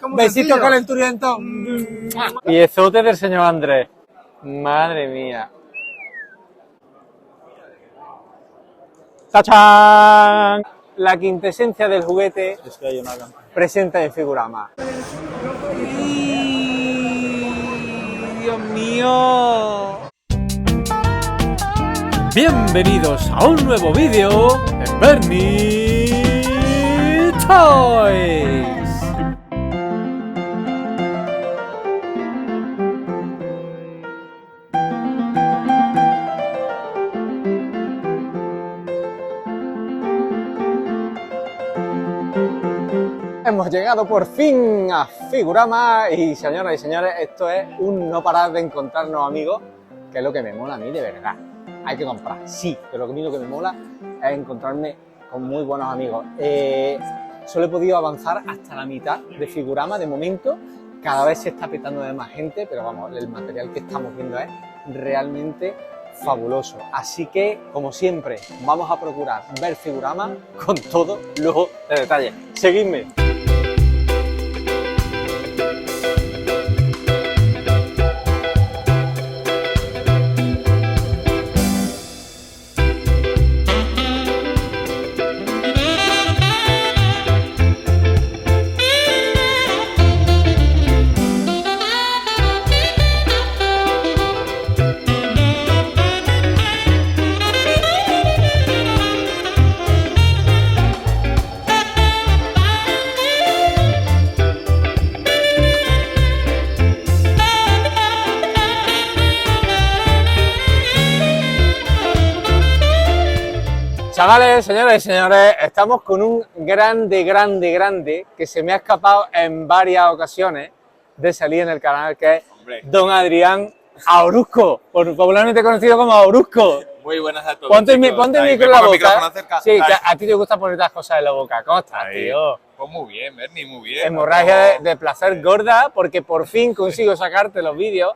Besitos calenturientos. Piezote del señor Andrés. Madre mía. ¡Tachán! La quintesencia del juguete Es que hay una presenta en Figurama. ¡Dios mío! Bienvenidos a un nuevo vídeo de Bernie Toys. Hemos llegado por fin a Figurama y señoras y señores, esto es un no parar de encontrarnos amigos, que es lo que me mola a mí de verdad. Hay que comprar, sí, pero a mí lo que me mola es encontrarme con muy buenos amigos. Solo he podido avanzar hasta la mitad de Figurama de momento, cada vez se está petando de más gente, pero vamos, el material que estamos viendo es realmente fabuloso. Así que, como siempre, vamos a procurar ver Figurama con todos los detalles. Seguidme. Chavales, señoras y señores, estamos con un grande que se me ha escapado en varias ocasiones de salir en el canal, que es Don Adrián Auruzco, popularmente conocido como Auruzco. Muy buenas a todos. Ponte el micro en la boca. Sí, que a ti te gusta poner las cosas en la boca. ¿Cómo estás, tío? Pues muy bien, Bernie, muy bien. Hemorragia de placer gorda, porque por fin consigo sacarte los vídeos.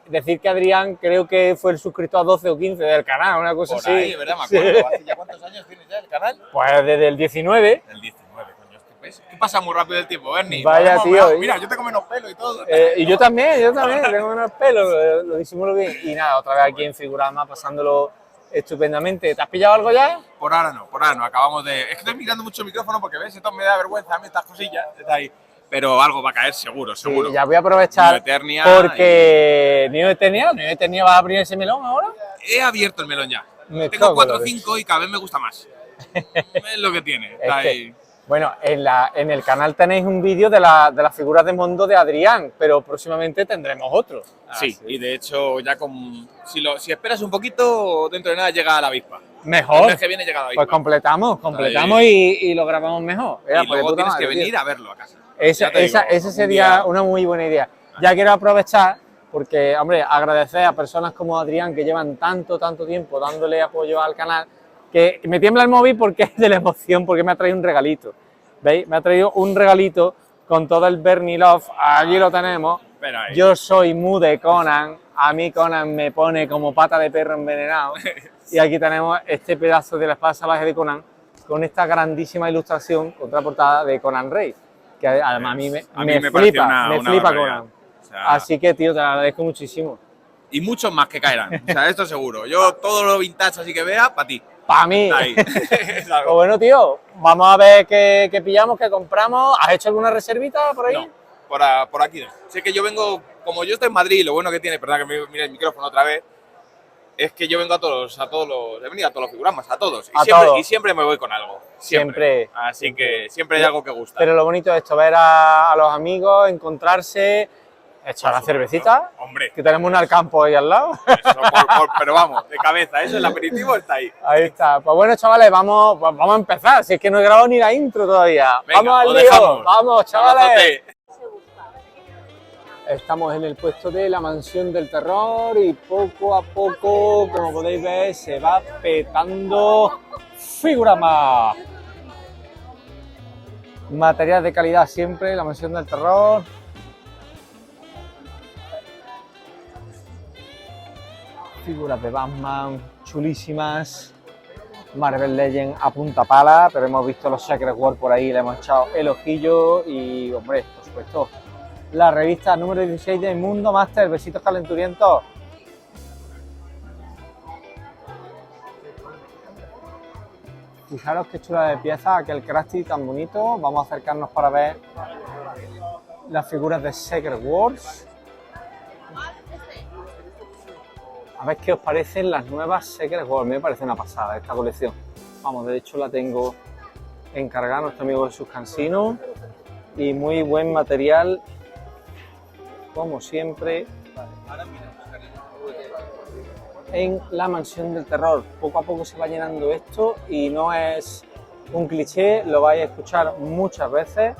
Decir que Adrián creo que fue el suscriptor 12 o 15 del canal, una cosa por así. Ahí, ¿verdad? Me acuerdo. Sí. ¿Hace ya cuántos años tienes ya el canal? Pues desde el 19. El 19, coño. ¿Qué pasa muy rápido el tiempo, Bernie? Vaya, tío. Mira, yo tengo menos pelo y todo. Y yo también, tengo unos pelos, lo disimulo bien. Y nada, otra vez aquí en Figurama, pasándolo estupendamente. ¿Te has pillado algo ya? Por ahora no, acabamos de... Es que estoy mirando mucho el micrófono porque, ¿ves? Esto me da vergüenza a mí, estas cosillas. Está ahí. Pero algo va a caer seguro. Sí, ya voy a aprovechar Neo Eternia porque... ¿Neo Eternia va a abrir ese melón ahora? He abierto el melón ya. Me Tengo 4 o 5 y cada vez me gusta más. Es lo que tiene. Está ahí. Bueno, en el canal tenéis un vídeo de las figuras de mundo de Adrián, pero próximamente tendremos otro. Sí, y de hecho ya si esperas un poquito, dentro de nada llega la avispa. Mejor. El mes que viene llega la avispa. Pues completamos y lo grabamos mejor. Y luego tienes que venir a verlo a casa. Esa sería una muy buena idea. Ya quiero aprovechar porque, hombre, agradecer a personas como Adrián que llevan tanto tiempo dándole apoyo al canal, que me tiembla el móvil porque es de la emoción, porque me ha traído un regalito. ¿Veis? Me ha traído un regalito con todo el Bernie Love. Allí lo tenemos. Yo soy muy de Conan. A mí Conan me pone como pata de perro envenenado. Y aquí tenemos este pedazo de la espada salvaje de Conan con esta grandísima ilustración contraportada de Conan Rey, que además a mí me flipa Conan. O sea, así que, tío, te lo agradezco muchísimo. Y muchos más que caerán, o sea, esto seguro. Yo todo lo vintage así que vea, para ti. Para mí. Pues bueno, tío, vamos a ver qué pillamos, qué compramos. ¿Has hecho alguna reservita por ahí? No, por aquí no. Sé que yo vengo, como yo estoy en Madrid, lo bueno que tiene, perdón que me mire el micrófono otra vez, es que yo vengo he venido a todos los Figuramas, a todos. Y siempre me voy con algo. Siempre. Así que siempre hay algo que gusta. Pero lo bonito es esto, ver a los amigos, encontrarse, echar la cervecita. Hombre. Que tenemos un Alcampo ahí al lado. Eso, pero vamos, de cabeza, eso, el aperitivo está ahí. Ahí está. Pues bueno, chavales, vamos a empezar. Si es que no he grabado ni la intro todavía. Venga, vamos al lío. Vamos, chavales. Estamos en el puesto de la Mansión del Terror y poco a poco, como podéis ver, se va petando Figurama. Material de calidad siempre, la Mansión del Terror. Figuras de Batman chulísimas. Marvel Legends a punta pala, pero hemos visto los Secret Wars por ahí, le hemos echado el ojillo y, hombre, por supuesto, la revista número 16 de Mundo Master. Besitos calenturientos. Fijaros qué chula de pieza, aquel Krusty tan bonito. Vamos a acercarnos para ver las figuras de Secret Wars. A ver qué os parecen las nuevas Secret Wars. Me parece una pasada esta colección. Vamos, de hecho la tengo encargada a nuestro amigo Jesús Cansino. Y muy buen material, como siempre, en la Mansión del Terror. Poco a poco se va llenando esto y no es un cliché, lo vais a escuchar muchas veces.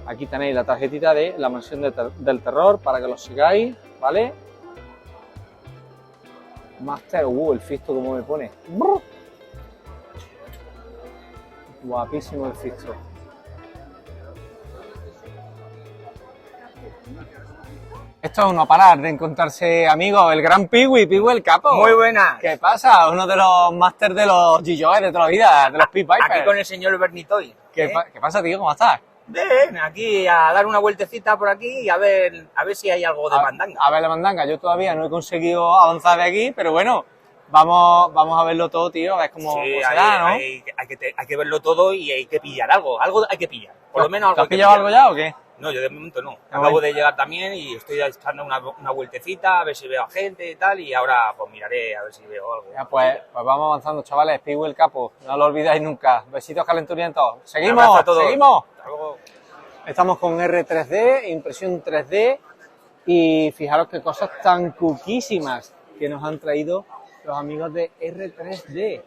Aquí tenéis la tarjetita de la Mansión del Terror para que lo sigáis, ¿vale? Master, el Fisto como me pone. ¡Brr! Guapísimo el Fisto. Esto es uno parar de encontrarse amigos, el gran Piwi el capo. Muy buena. ¿Qué pasa? Uno de los másters de los G-Joy de toda la vida, de los Pit Vipers. Aquí con el señor Bernitoy. ¿Qué pasa, tío? ¿Cómo estás? Bien, aquí a dar una vueltecita por aquí y a ver si hay algo de mandanga. A ver la mandanga, yo todavía no he conseguido avanzar de aquí, pero bueno, vamos a verlo todo, tío, a ver cómo será, ¿no? Hay que verlo todo y hay que pillar algo hay que pillar. Por lo menos algo. ¿Te has pillado algo ya o qué? No, yo de momento no. Ah, Acabo bueno. de llegar también y estoy echando una vueltecita a ver si veo a gente y tal, y ahora pues miraré a ver si veo algo. Ya, pues vamos avanzando, chavales. Piwi el capo, no lo olvidáis nunca. Besitos calenturientos. Un Seguimos, abrazo a todos. seguimos. Hasta luego. Estamos con R3D, impresión 3D, y fijaros qué cosas tan cuquísimas que nos han traído los amigos de R3D.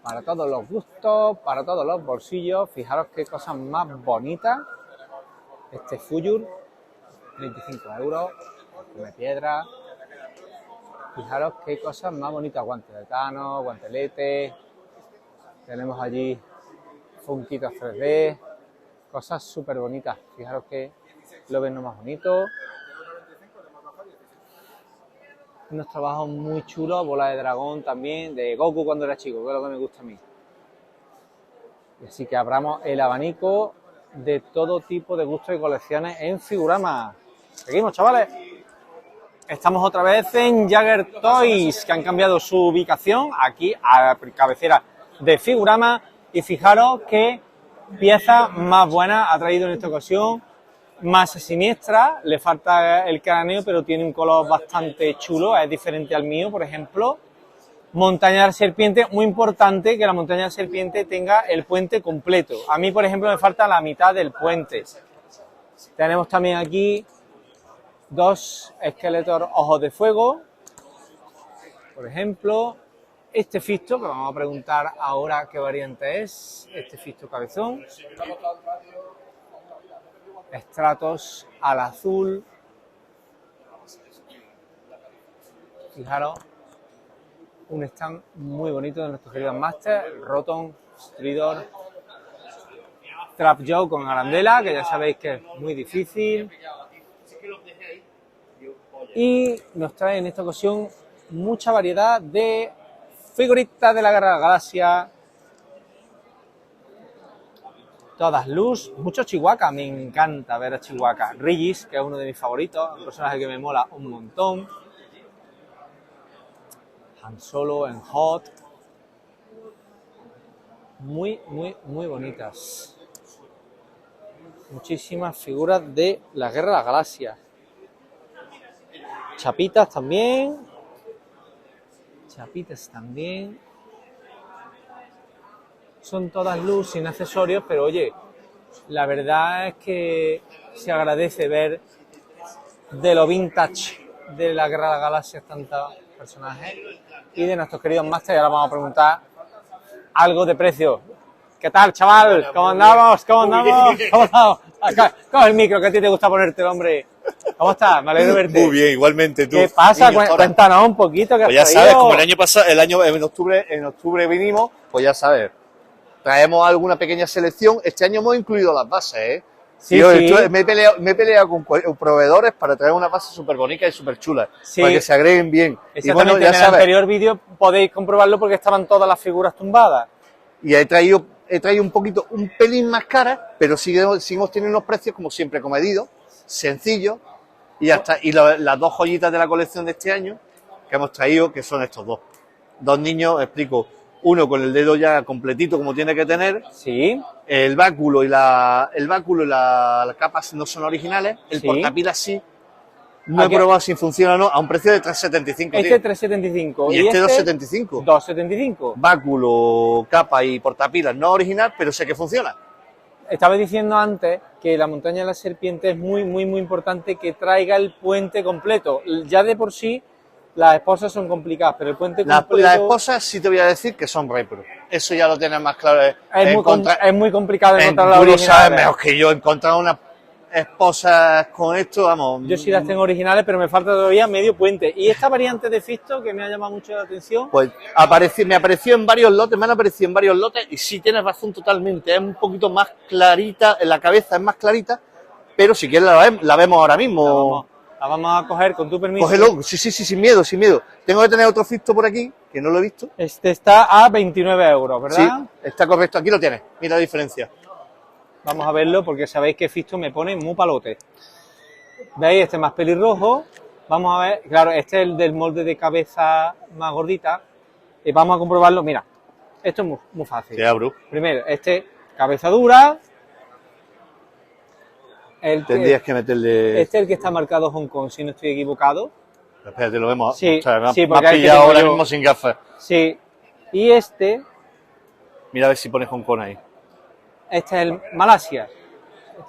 Para todos los gustos, para todos los bolsillos, fijaros qué cosas más bonitas. Este Fuyur, 25 euros, come piedra. Fijaros qué cosas más bonitas, guantes de Thanos, guanteletes. Tenemos allí funquitos 3D, cosas súper bonitas. Fijaros que lo ven más bonito. Unos trabajos muy chulos, bola de dragón también, de Goku cuando era chico, que es lo que me gusta a mí. Y así que abramos el abanico de todo tipo de gustos y colecciones en Figurama. Seguimos, chavales. Estamos otra vez en Jagger Toys, que han cambiado su ubicación aquí a la cabecera de Figurama. Y fijaros qué pieza más buena ha traído en esta ocasión. Más siniestra, le falta el cráneo, pero tiene un color bastante chulo, es diferente al mío, por ejemplo. Montaña de la Serpiente, muy importante que la Montaña de la Serpiente tenga el puente completo. A mí, por ejemplo, me falta la mitad del puente. Tenemos también aquí dos Skeletor Ojos de Fuego, por ejemplo. Este Fisto, que vamos a preguntar ahora qué variante es, este Fisto cabezón. Estratos al azul. Fijaros, un stand muy bonito de nuestros queridos Master, Rotom, Stridor, Trap Joe con arandela, que ya sabéis que es muy difícil. Y nos trae en esta ocasión mucha variedad de figuritas de la Guerra de la Galaxia. Todas luz, mucho Chihuahua, me encanta ver a Chihuahua. Regis, que es uno de mis favoritos, un personaje que me mola un montón. Han Solo en Hot. Muy bonitas. Muchísimas figuras de la Guerra de la Galaxia. Chapitas también. Son todas luz sin accesorios, pero oye, la verdad es que se agradece ver de lo vintage de la Guerra de las Galaxias tantos personajes y de nuestros queridos Masters. Y ahora vamos a preguntar algo de precio. ¿Qué tal, chaval? ¿Cómo andamos? ¿Cómo andamos? Acá, coge el micro, que a ti te gusta ponerte, hombre. ¿Cómo estás? Me alegro de verte. Muy bien, igualmente tú. ¿Qué pasa? Niño, Cuéntanos un poquito. ¿Qué pues ya has sabes, traído? como el año pasado, en octubre vinimos, pues ya sabes, traemos alguna pequeña selección. Este año hemos incluido las bases, ¿eh? Sí, Yo sí. me he peleado con proveedores para traer unas bases súper bonitas y súper chulas, Sí. para que se agreguen bien. Y Exactamente, bueno, ya en el sabes, anterior vídeo podéis comprobarlo porque estaban todas las figuras tumbadas. y he traído un pelín más cara, pero seguimos teniendo unos precios, como siempre, comedidos, sencillos, y ya está. Y las dos joyitas de la colección de este año que hemos traído, que son estos dos. Dos niños, explico, uno con el dedo ya completito como tiene que tener, Sí, el báculo y la capa no son originales, el Sí. portapilas sí. No he ¿A qué? probado si funciona o no, a un precio de 3,75, este tío. 3,75 Y este 2,75. 2,75. Báculo, capa y portapilas no original, pero sé que funciona. Estaba diciendo antes que la montaña de la serpiente es muy, muy, muy importante que traiga el puente completo. Ya de por sí las esposas son complicadas, pero el puente completo Las esposas sí te voy a decir que son repro. Eso ya lo tienes más claro. es muy complicado encontrar las Tú lo sabes originales. mejor que yo, encontrar unas esposas con esto, vamos. Yo sí las tengo originales, pero me falta todavía medio puente. Y esta variante de Fisto, que me ha llamado mucho la atención, Pues me apareció en varios lotes, me han aparecido en varios lotes y sí tienes razón totalmente, es un poquito más clarita, en la cabeza es más clarita, pero si quieres la vemos ahora mismo. la vamos a coger con tu permiso. Cógelo, sí, sin miedo, sin miedo. Tengo que tener otro Fisto por aquí, que no lo he visto. Este está a 29 euros, ¿verdad? Sí, está correcto, aquí lo tienes, mira la diferencia. Vamos a verlo porque sabéis que Fisto me pone muy palote. ¿Veis? Este es más pelirrojo. Vamos a ver, claro, este es el del molde de cabeza más gordita. Y vamos a comprobarlo. Mira, esto es muy fácil. Te abro. Primero, cabeza dura. Tendrías que meterle. Este es el que está marcado Hong Kong, si no estoy equivocado. Espérate, lo vemos. Sí, O sea, me sí, has porque hay que pillado tengo ahora yo. mismo sin gafas. Sí. Y este Mira a ver si pones Hong Kong ahí. es el Malasia,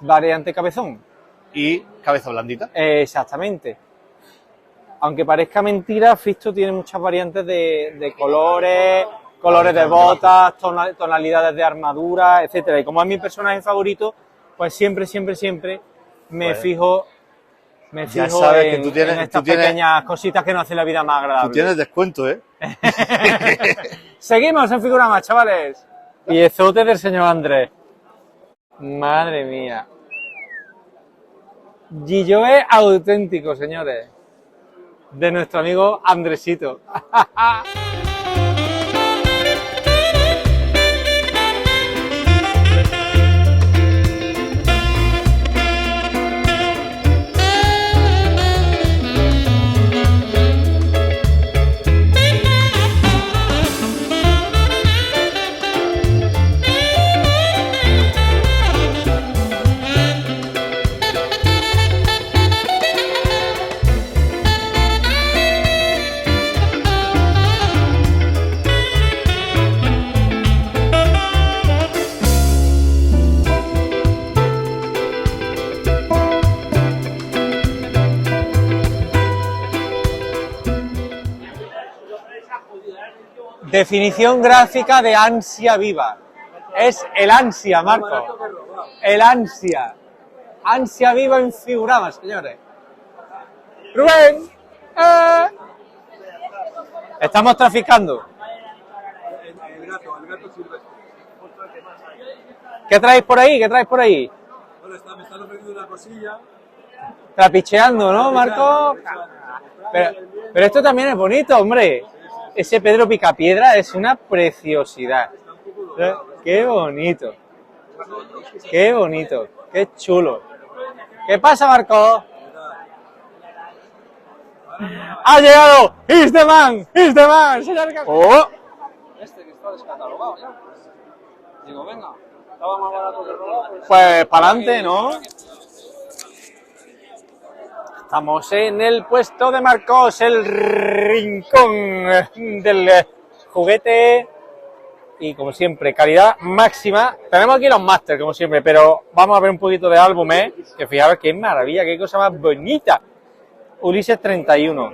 variante cabezón. Y cabeza blandita. Exactamente. Aunque parezca mentira, Fisto tiene muchas variantes de colores, colores de botas, tonalidades de armadura, etcétera. Y como es mi personaje favorito, pues siempre me Pues, fijo ya sabes que en, tú tienes- en estas tú tienes- pequeñas cositas que nos hacen la vida más agradable. Tú tienes descuento, ¿eh? Seguimos en Figuramas, chavales. Piezote del señor Andrés. Madre mía. Gilloe auténtico, señores. De nuestro amigo Andresito. Definición gráfica de ansia viva. Es el ansia, Marco. El ansia. Ansia viva en Figuramas, señores. Rubén. Estamos traficando. El gato silvestre. ¿Qué traéis por ahí? ¿Qué traéis por ahí? Bueno, me están ofreciendo una cosilla. Trapicheando, ¿no, Marco? Pero esto también es bonito, hombre. Ese Pedro Picapiedra es una preciosidad. Qué bonito. Qué bonito. Qué chulo. ¿Qué pasa, Marco? ¡Ha llegado! ¡It's the man! ¡It's the man! ¡Oh! Este que está descatalogado ya. Digo, venga, estaba más barato que robado. Pues para adelante, ¿no? Estamos en el puesto de Marcos, el rincón del juguete. Y como siempre, calidad máxima. Tenemos aquí los máster, como siempre, pero vamos a ver un poquito de álbum, que fijaros qué maravilla, qué cosa más bonita. Ulises 31,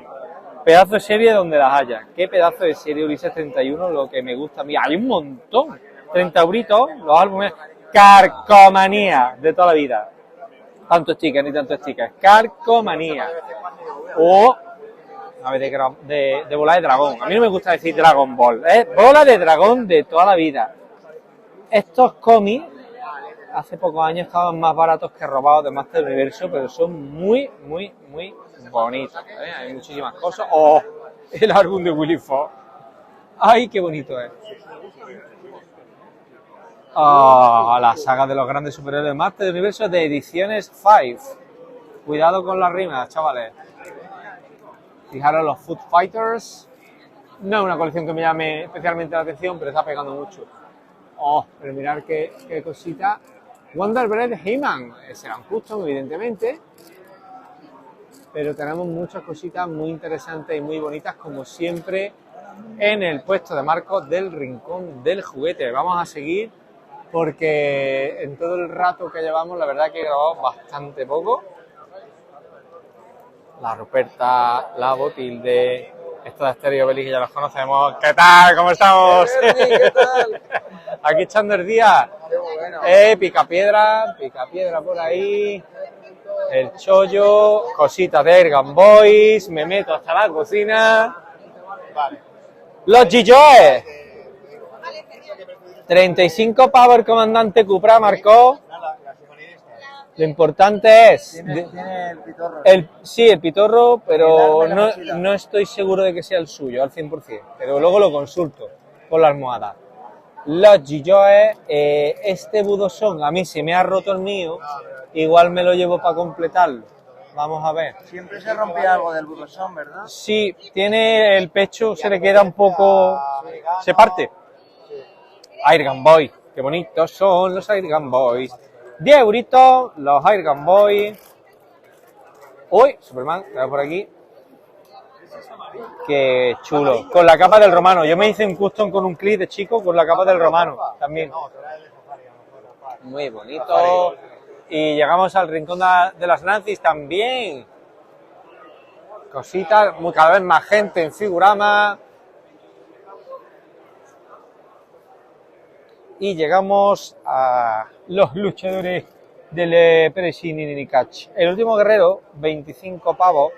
pedazo de serie donde las haya. Qué pedazo de serie Ulises 31, lo que me gusta a mí. Hay un montón, 30 euritos, los álbumes. Carcomanía de toda la vida. Tanto stickers ni tanto stickers. Carcomanía. O a ver, de bola de dragón. A mí no me gusta decir Dragon Ball. Es bola de dragón de toda la vida. Estos cómics hace pocos años estaban más baratos que robados de Master Universo, pero son muy bonitos. Hay muchísimas cosas. ¡Oh! El álbum de Willy Fox. ¡Ay, qué bonito es! ¡Oh! La saga de los grandes superhéroes de Master Universo de Ediciones 5. Cuidado con las rimas, chavales. Fijaros los Food Fighters. No es una colección que me llame especialmente la atención, pero está pegando mucho. Oh, pero mirad qué cosita. Wonder Bread He-Man. Será un custom, evidentemente. Pero tenemos muchas cositas muy interesantes y muy bonitas, como siempre, en el puesto de Marcos del Rincón del Juguete. Vamos a seguir porque en todo el rato que llevamos, la verdad que he grabado bastante poco. La Ruperta, la Botilde, estos de Stereo Belly que ya los conocemos. ¿Qué tal? ¿Cómo estamos? ¿Qué tal? Aquí echando el día. Bueno. Picapiedra por ahí. El chollo, cositas de Ergan Boys, me meto hasta la cocina. Los G-Joes. 35 pavos el comandante Cupra marcó. Lo importante es... Tiene el pitorro. Sí, el pitorro, pero no estoy seguro de que sea el suyo al 100%, pero luego lo consulto con la almohada. Los G-Joes, este budosón, a mí se me ha roto el mío, igual me lo llevo para completarlo. Vamos a ver. Siempre se rompía algo del budosón, ¿verdad? Sí, tiene el pecho, se le queda un poco... se parte. Airgun Boys, qué bonitos son los Airgun Boys. 10 euritos, los Airgun Boys. Uy, Superman, que va por aquí. Qué chulo. Con la capa del romano. Yo me hice un custom con un clip de chico con la capa del romano también. Muy bonito. Y llegamos al rincón de las Nancy's también. Cositas, cada vez más gente en Figurama. Y llegamos a los luchadores del Peresini Ninikach. El último guerrero, 25 pavos.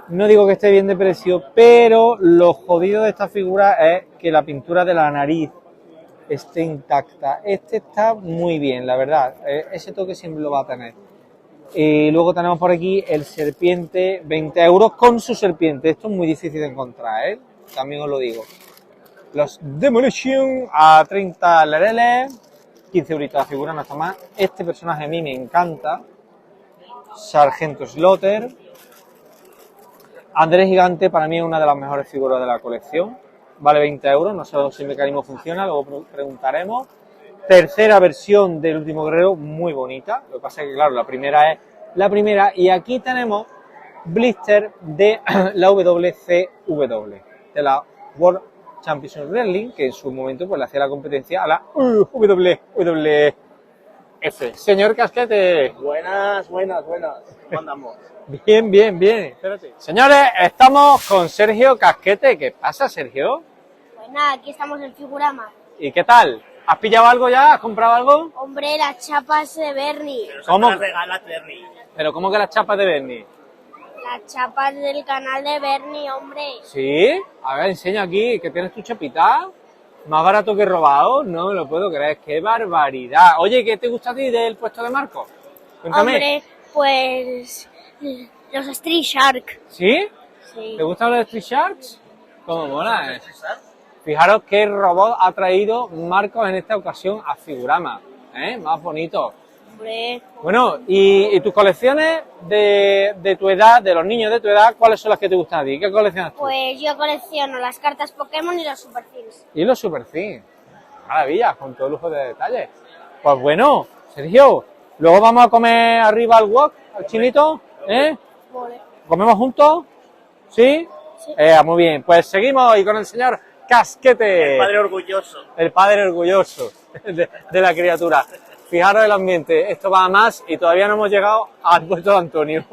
No digo que esté bien de precio, pero lo jodido de esta figura es que la pintura de la nariz esté intacta. Este está muy bien, la verdad. Ese toque siempre lo va a tener. Y luego tenemos por aquí el serpiente, 20 euros con su serpiente. Esto es muy difícil de encontrar, ¿eh? También os lo digo. Los Demolition a 30 lereles, 15 euritos la figura, no está más. Este personaje a mí me encanta. Sargento Slaughter. Andrés Gigante para mí es una de las mejores figuras de la colección. Vale 20 euros, no sé si el mecanismo funciona, luego preguntaremos. Tercera versión del Último Guerrero, muy bonita. Lo que pasa es que, claro, la primera es la primera. Y aquí tenemos blister de la WCW, de la World Championship Wrestling, que en su momento pues le hacía la competencia a la WWF. Señor Casquete. Buenas. ¿Cómo andamos? Bien. Espérate. Señores, estamos con Sergio Casquete. ¿Qué pasa, Sergio? Pues nada, aquí estamos en Figurama. ¿Y qué tal? ¿Has pillado algo ya? ¿Has comprado algo? Hombre, las chapas de Bernie. ¿Cómo? Regalas, Bernie. ¿Pero cómo que las chapas de Bernie? Las chapas del canal de Bernie, hombre. ¿Sí? A ver, enseña aquí, que tienes tu chapita. ¿Más barato que robado? No me lo puedo creer, ¡qué barbaridad! Oye, ¿qué te gusta a ti del puesto de Marco? Cuéntame. Hombre, pues... los Street Shark. ¿Sí? Sí. ¿Te gustan los Street Sharks? ¿Cómo mola? Fijaros qué robot ha traído Marcos en esta ocasión a Figurama. Más bonito. Hombre, Bueno, ¿y tus colecciones de tu edad, de los niños de tu edad, cuáles son las que te gustan a ti? ¿Qué coleccionas tú? pues yo colecciono las cartas Pokémon y los Super Things. Y los Super Things. Maravilla, con todo lujo de detalles. Pues bueno, Sergio, luego vamos a comer arriba al wok, al chinito, ¿eh? Vale. ¿Comemos juntos? ¿Sí? Sí. Muy bien, pues seguimos y con el señor Casquete. orgulloso. El padre orgulloso de la criatura. Fijaros el ambiente, esto va a más y todavía no hemos llegado al puerto de Antonio.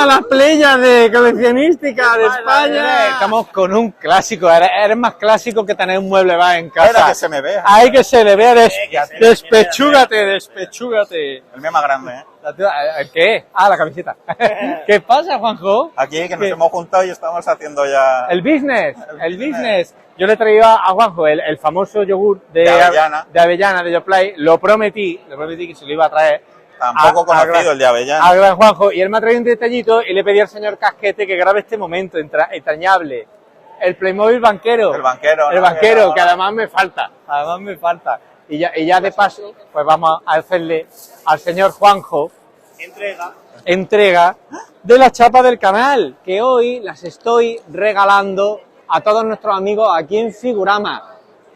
toda la playa de coleccionística de España. Estamos con un clásico, eres más clásico que tener un mueble bar en casa. Espera que se me vea. Hay que se le vea, despechúgate. El mío más grande, ¿eh? ¿Qué? Ah, la camiseta. ¿Qué pasa, Juanjo? Aquí que nos hemos juntado y estamos haciendo ya... El business. Yo le he traído a Juanjo el famoso yogur De avellana. de avellana de Yoplait. Lo prometí que se lo iba a traer. Tampoco conocido el de avellana. A gran Juanjo. Y él me ha traído un detallito y le pedí al señor Casquete que grabe este momento entrañable. El Playmobil banquero. El banquero. El ¿no? banquero, que además me falta. Y ya de paso, pues vamos a hacerle al señor Juanjo entrega de la chapa del canal, que hoy las estoy regalando a todos nuestros amigos aquí en Figurama.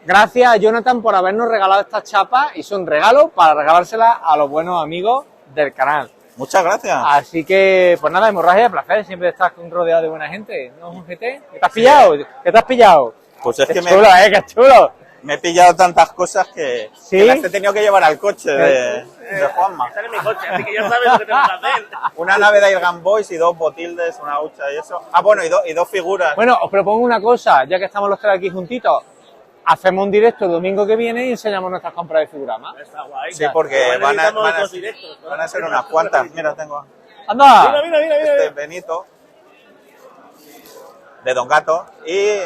Gracias a Jonathan por habernos regalado estas chapas y son regalos para regalárselas a los buenos amigos del canal. Muchas gracias. Así que, pues nada, hemorragia de placer, siempre estás rodeado de buena gente, ¿no, Jujete? ¿Qué te has pillado? ¿Qué te has pillado? Pues es Qué que chulo, qué chulo. me he pillado tantas cosas que, ¿Sí? que las he tenido que llevar al coche de Juanma. Sale mi coche, así que ya sabes lo que tengo que hacer. Una nave de Airgun Boys y 2 Botildes, una hucha y eso. Ah, bueno, y dos figuras. Bueno, os propongo una cosa, ya que estamos los tres aquí juntitos, hacemos un directo el domingo que viene y enseñamos nuestras compras de Figurama. Está guay. Sí, porque Igual van a editamos los directos, ¿no? ser unas cuantas. Mira, tengo ¡Anda! Mira. este Benito de Don Gato y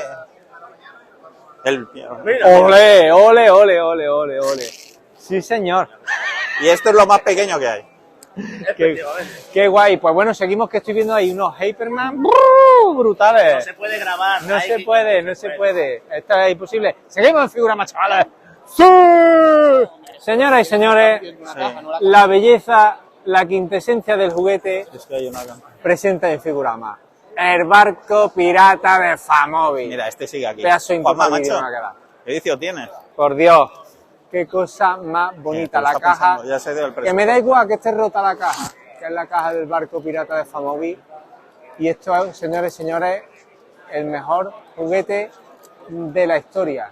el... ¡Ole! Sí, señor. Y esto es lo más pequeño que hay. Qué guay. Pues bueno, seguimos que estoy viendo ahí unos Hyperman brutales. No se puede grabar. No hay se que- puede. Esto es imposible. Seguimos en Figurama, chavales. ¡Sí! Señoras y señores, la belleza, la quintesencia del juguete Es que hay una... presente en Figurama. El barco pirata de Famóvil. Mira, este sigue aquí. Pedazo de Juanma, vídeo macho, me ha quedado. ¿qué edición tienes? Por Dios, qué cosa más bonita. Te lo La está caja, pensando, ya se dio el que precio. me da igual que esté rota la caja, que es la caja del barco pirata de Famóvil. Y esto es, señores y señores, el mejor juguete de la historia.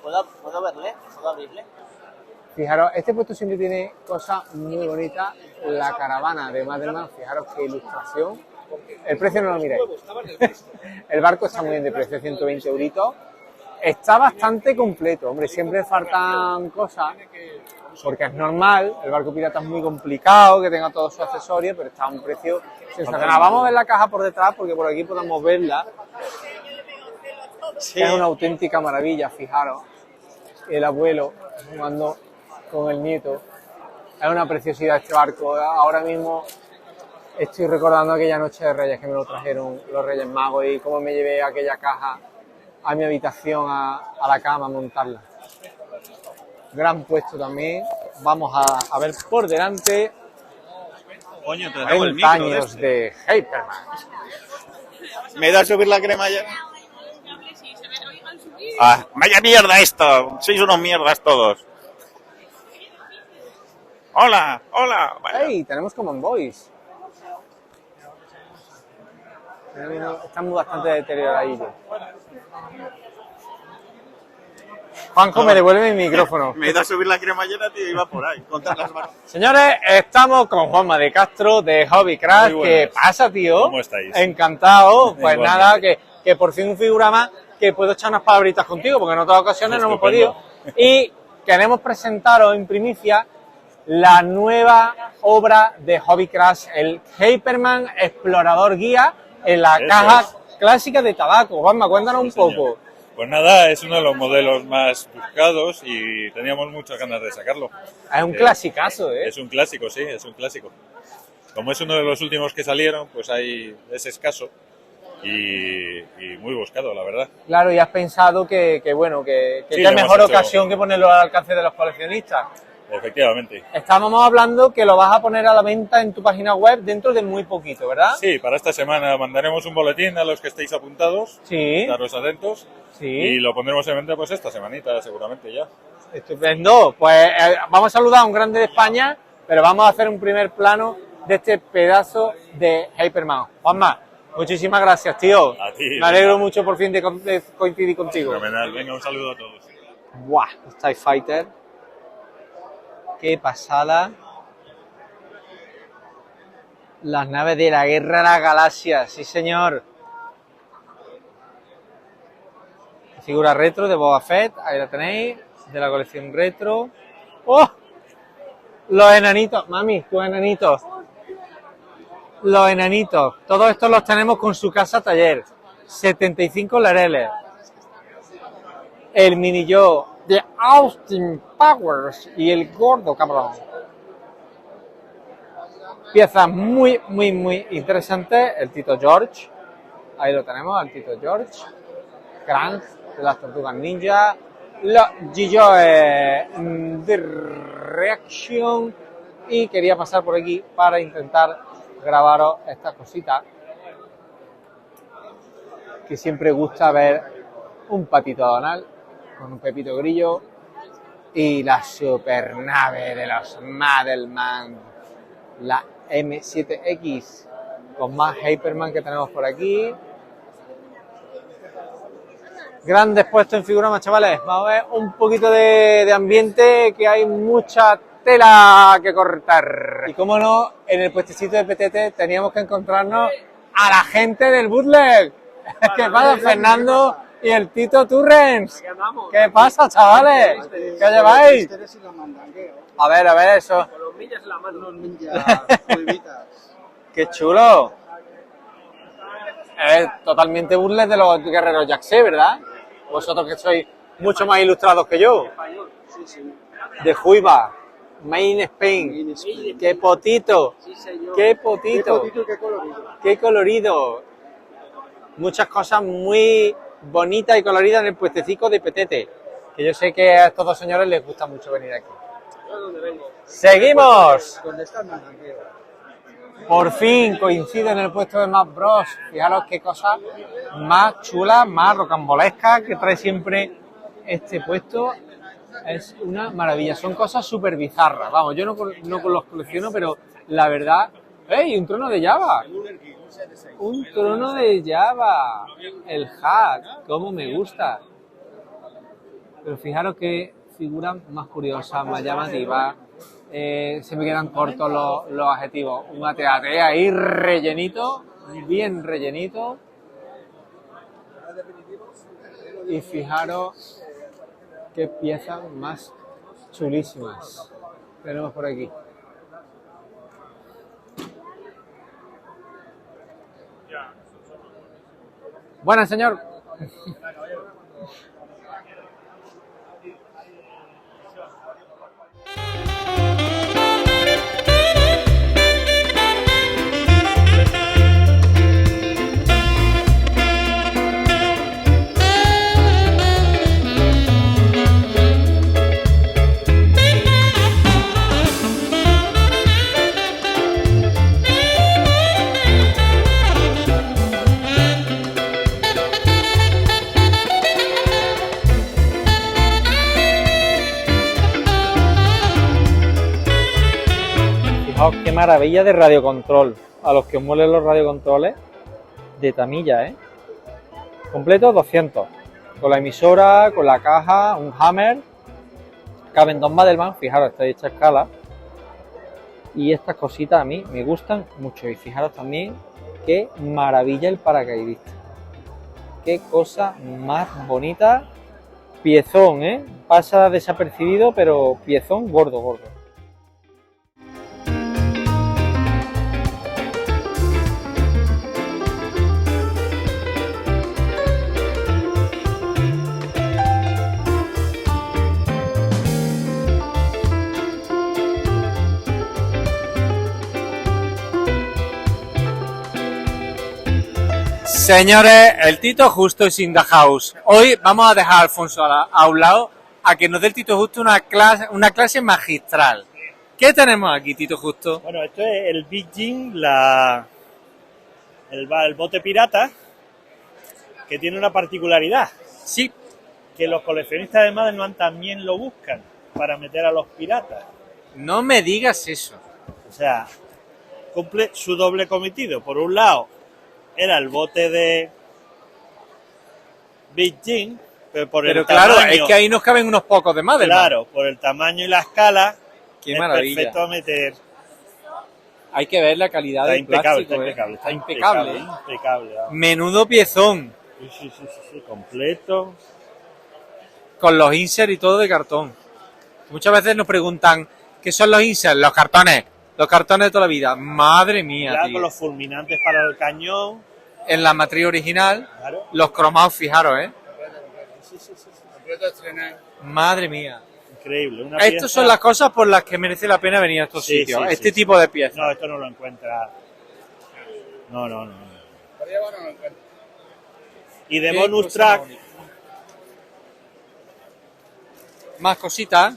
¿Puedo verle? ¿Puedo abrirle? Fijaros, este puesto siempre tiene cosas muy bonitas. La caravana de Madelman, fijaros qué ilustración. El precio no lo miréis. El barco está muy bien de precio, 120 euritos. Está bastante completo, hombre, siempre faltan cosas, porque es normal, el barco pirata es muy complicado, que tenga todos sus accesorios, pero está a un precio sensacional. Vamos a ver la caja por detrás, porque por aquí podemos verla. Sí. Es una auténtica maravilla, fijaros. El abuelo jugando con el nieto. Es una preciosidad este barco. Ahora mismo estoy recordando aquella noche de Reyes que me lo trajeron los Reyes Magos y cómo me llevé aquella caja a mi habitación, a la cama, a montarla. Gran puesto también. Vamos a ver por delante Coño, te 30 años de Hyperman. Me he ido a subir la cremallera. Ah, vaya mierda esto. Sois unos mierdas todos. Hola. Vaya. ¡Hey! Tenemos Common Boys. Están bastante deterioradillos. Juanjo, me devuelve mi micrófono. Me he ido a subir la cremallera, tío, y iba por ahí. Contra las manos. Señores, estamos con Juanma de Castro de Hobby Craft. Muy ¿Qué buenas. pasa, tío? ¿Cómo estáis? Encantado. Pues Igualmente. nada, que por fin un figurama que puedo echar unas palabritas contigo, porque en otras ocasiones no hemos Estupendo. podido. Y queremos presentaros en primicia la nueva obra de Hobby Craft, el Hyperman Explorador Guía en la Eso caja es. clásica de tabaco. Juanma, cuéntanos un señor. poco. Pues nada, es uno de los modelos más buscados y teníamos muchas ganas de sacarlo. Es un clasicazo, ¿eh? Es un clásico, sí, es un clásico. Como es uno de los últimos que salieron, pues es escaso y muy buscado, la verdad. Claro, y has pensado que bueno, que Sí, qué lo hemos mejor hecho. ocasión que ponerlo al alcance de los coleccionistas. Efectivamente. Estábamos hablando que lo vas a poner a la venta en tu página web dentro de muy poquito, ¿verdad? Sí, para esta semana mandaremos un boletín a los que estéis apuntados, Sí, estaros atentos, sí. y lo pondremos en venta pues esta semanita seguramente ya. Estupendo. Pues vamos a saludar a un grande de España, pero vamos a hacer un primer plano de este pedazo de Hyperman. Juanma, muchísimas gracias, tío. A ti, Me alegro venga. mucho por fin de coincidir contigo. Fenomenal, venga, un saludo a todos. ¡Buah! TIE Fighter. ¡Qué pasada! Las naves de la Guerra de las Galaxias, sí señor. Figura retro de Boba Fett, ahí la tenéis, de la colección retro. ¡Oh! Los enanitos, mami, tus enanitos. Los enanitos, todos estos los tenemos con su casa taller. 75 lareles. El mini yo de Austin Powers y el gordo cabrón. Piezas muy interesantes. El Tito George, ahí lo tenemos, el Tito George. Krang de las Tortugas Ninja. Los G.I.Joe de Reaction. Y quería pasar por aquí para intentar grabaros estas cositas que siempre gusta ver un patito Donald con un Pepito Grillo y la supernave de los Madelman, la M7X, con más Hyperman que tenemos por aquí. Grandes puestos en figuras, chavales. Vamos a ver un poquito de ambiente, que hay mucha tela que cortar. Y cómo no, en el puestecito de PTT teníamos que encontrarnos a la gente del bootleg. ¿Qué pasa, Fernando y el Tito Turrens? ¿Qué pasa, chavales? ¿Qué lleváis? A ver eso. ¡Qué chulo! Es totalmente bootleg de los guerreros Jaxé, ¿verdad? Vosotros que sois mucho más ilustrados que yo. De Juiva. Made in Spain. ¡Qué potito! ¡Qué potito! ¡Qué colorido! Muchas cosas muy bonitas y coloridas en el puestecico de Petete, que yo sé que a estos dos señores les gusta mucho venir aquí. ¡Seguimos! Por fin coincide en el puesto de Smash Bros. Fijaros qué cosa más chula, más rocambolesca que trae siempre este puesto. Es una maravilla, son cosas súper bizarras. Vamos, yo no los colecciono, pero la verdad... ¡Ey! Un trono de Java. Un trono de Java. El hack, cómo me gusta. Pero fijaros qué figura más curiosa, más llamativa. Se me quedan cortos los adjetivos. Un AT-AT ahí rellenito, bien rellenito. Y fijaros qué piezas más chulísimas tenemos por aquí. Buenas, señor. Fijaos qué maravilla de radiocontrol. A los que os molen los radiocontroles de Tamilla, completo 200. Con la emisora, con la caja, un hammer. Caben dos Madelman, fijaros, está hecha a escala. Y estas cositas a mí me gustan mucho. Y fijaros también qué maravilla el paracaidista. Qué cosa más bonita. Piezón, pasa desapercibido, pero piezón gordo, gordo. Señores, el Tito Justo es in the house. Hoy vamos a dejar a Alfonso a un lado a que nos dé el Tito Justo una clase magistral. ¿Qué tenemos aquí, Tito Justo? Bueno, esto es el Big Jim, el bote pirata, que tiene una particularidad. Sí. Que los coleccionistas de Madelman también lo buscan para meter a los piratas. No me digas eso. O sea, cumple su doble cometido. Por un lado, era el bote de Big Jim, pero por el claro, tamaño, es que ahí nos caben unos pocos de Madelman. Claro, por el tamaño y la escala, Qué es maravilla. perfecto a meter hay que ver la calidad Está del impecable, plástico. está impecable. impecable. Vamos. Menudo piezón, Sí, completo. con los inserts y todo de cartón. Muchas veces nos preguntan, ¿qué son los inserts? Los cartones de toda la vida. Madre mía, Ya tío. con los fulminantes para el cañón. En la matriz original, Claro. los cromados, fijaros, ¿eh? Sí. Madre mía. Increíble. Una Estas pieza- son las cosas por las que merece la pena venir a estos Sí, sitios. sí, este sí, tipo de piezas. No, esto no lo encuentra. No. Y de Qué bonus cosa track, bonita. Más cositas.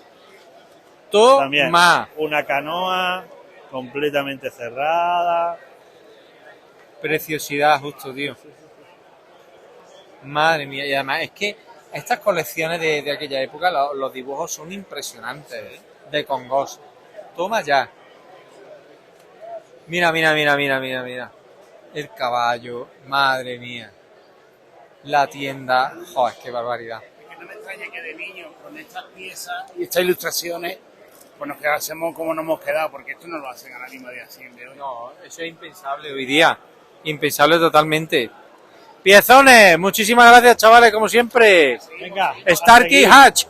también Toma. una canoa completamente cerrada. Preciosidad, justo, tío. Madre mía. Y además es que estas colecciones de aquella época, los dibujos son impresionantes, ¿eh? De Congos. Toma ya. Mira. El caballo. Madre mía. La tienda. Joder, qué barbaridad. No me extraña que de niño, con estas piezas y estas ilustraciones, pues nos quedásemos como nos hemos quedado, porque esto no lo hacen a la misma día de hoy. No, eso es impensable hoy día. Impensable totalmente. Piezones, muchísimas gracias, chavales, como siempre. Venga, Starkey a Hatch.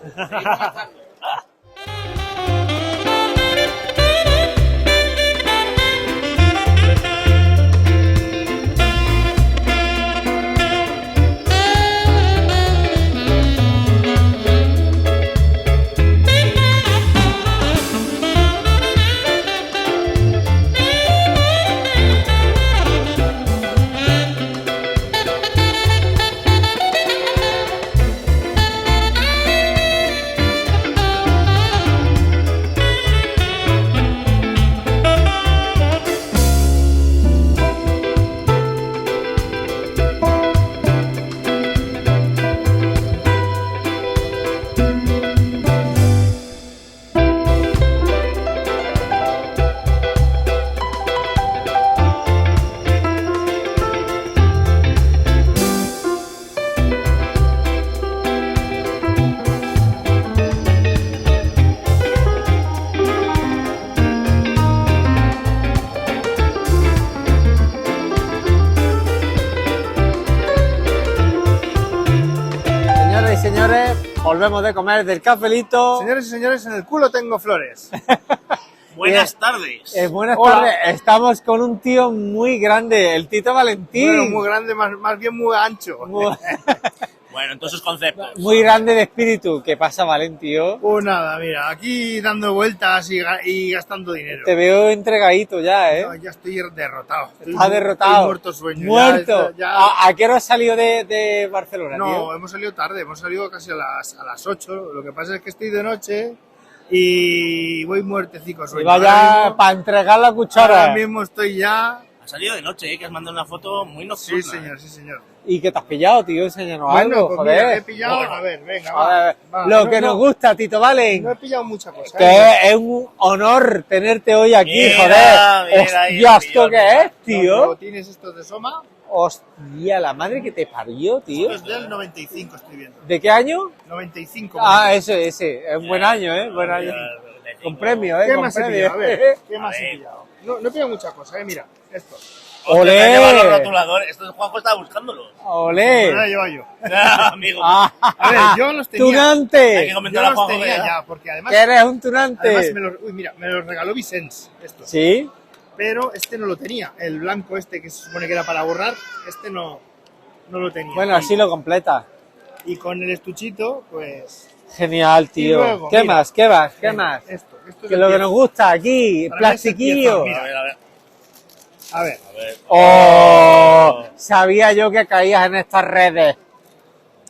Señoras y señores, volvemos de comer del cafelito. Señores y señores, en el culo tengo flores. Buenas tardes. Buenas Hola. tardes. Estamos con un tío muy grande, el Tito Valentín. Bueno, muy grande, más bien muy ancho. Muy, Bueno, entonces conceptos. muy grande de espíritu. ¿Qué pasa, Valentío? Pues nada, mira, aquí dando vueltas y gastando dinero. Te veo entregadito ya, ¿eh? No, ya estoy derrotado. Estás derrotado. Estoy muerto sueño. Muerto. Ya- ¿A qué hora has salido de Barcelona, No, tío? hemos salido tarde, hemos salido casi a las 8. Lo que pasa es que estoy de noche y voy muertecico Y sueño. Ahora vaya mismo- para entregar la cuchara. Ahora mismo estoy ya... Ha salido de noche, que has mandado una foto muy nocturna. Sí, señor, sí, señor. ¿Y qué te has pillado, tío? Enséñanos Bueno, algo, pues joder. mira, he pillado... A ver, venga, A ver, va. lo No, que nos no, gusta, Tito Valen. No he pillado mucha cosa. Que es un honor tenerte hoy aquí, Mira, joder. mira ahí, Hostia, el ¿esto millón, qué es, Los tío? botines estos de Soma, Hostia, la madre que te parió, tío. estos del 95 estoy viendo. ¿De qué año? 95. Ah, ese. Es un buen año, ¿eh? Buen año. Con premio, ¿eh? ¿Qué Con más he premio. pillado? A ver, ¿qué A más he ver. pillado? No he pillado mucha cosa, mira, esto. ¡Olé! Te lleva los rotuladores. Esto Juanjo estaba buscándolos. ¡Olé! Me lo he llevado yo. Amigo. Ah, A ver, yo los tenía. Hay que ¡Tunante! comentar Yo a los Juanjo tenía que ya, porque además... Que eres un Además tunante. me los regaló Vicens, esto. ¿Sí? Pero este no lo tenía. El blanco este que se supone que era para borrar, este no lo tenía. Bueno, así lo completa. Y con el estuchito, pues... Genial, tío. luego, ¿Qué mira. más? ¿Qué más? ¿Qué venga, más? Esto es Que lo que el nos gusta aquí, Para mí es el plastiquillo. piezón, mira. A ver. A ver, ¡Oh! Sabía yo que caías en estas redes.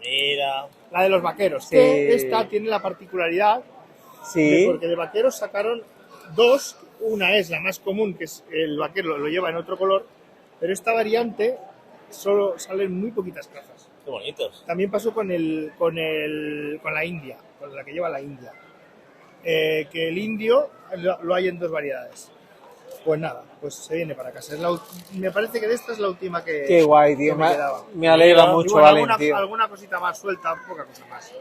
Mira. la de los vaqueros. Sí. Que esta tiene la particularidad Sí. porque de vaqueros sacaron dos. Una es la más común, que es el vaquero lo lleva en otro color, pero esta variante solo salen muy poquitas cajas. Qué bonitos. También pasó con la India, con la que lleva la India. Que el indio lo hay en dos variedades. Pues nada, pues se viene para casa. Me parece que de esta es la última que... Qué guay, tío. que me quedaba. Me alegra Y mucho, bueno, Valen, tío. alguna cosita más suelta, poca cosa más.